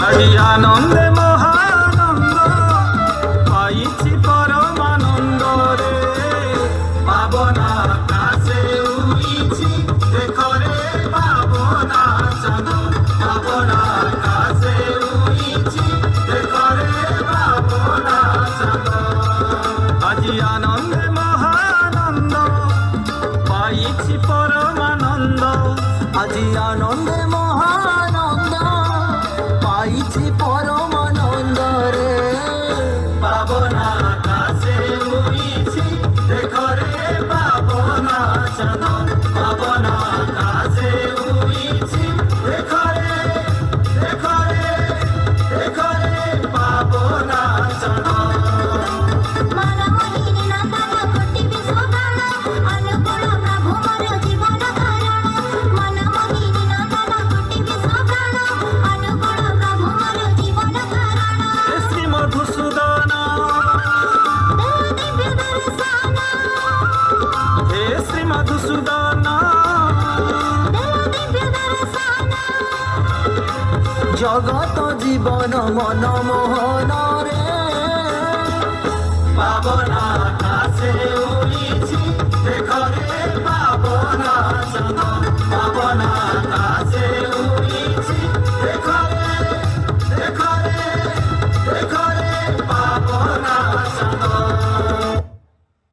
আজি আনন্দে মহানন্দ পাইছি পরমানন্দ রে পাবনা কাছে উইছি দেখরে পাবনা চাঁদ পাবনা কাছে উইছি দেখরে পাবনা চাঁদ আজি আনন্দে মহানন্দ পাইছি পরমানন্দ আজি আনন্দে মহানন্দ পাইছি পরমানন্দ রে পাবনা কাছে উইছি দেখরে পাবনা চাঁদ পাবনা কাছে উইছি দেখরে দেখরে দেখরে পাবনা চাঁদ জগত জীবন মন মোহন রে পাবনা কাছে উইছি দেখরে পাবনা চাঁদ পাবনা কাছে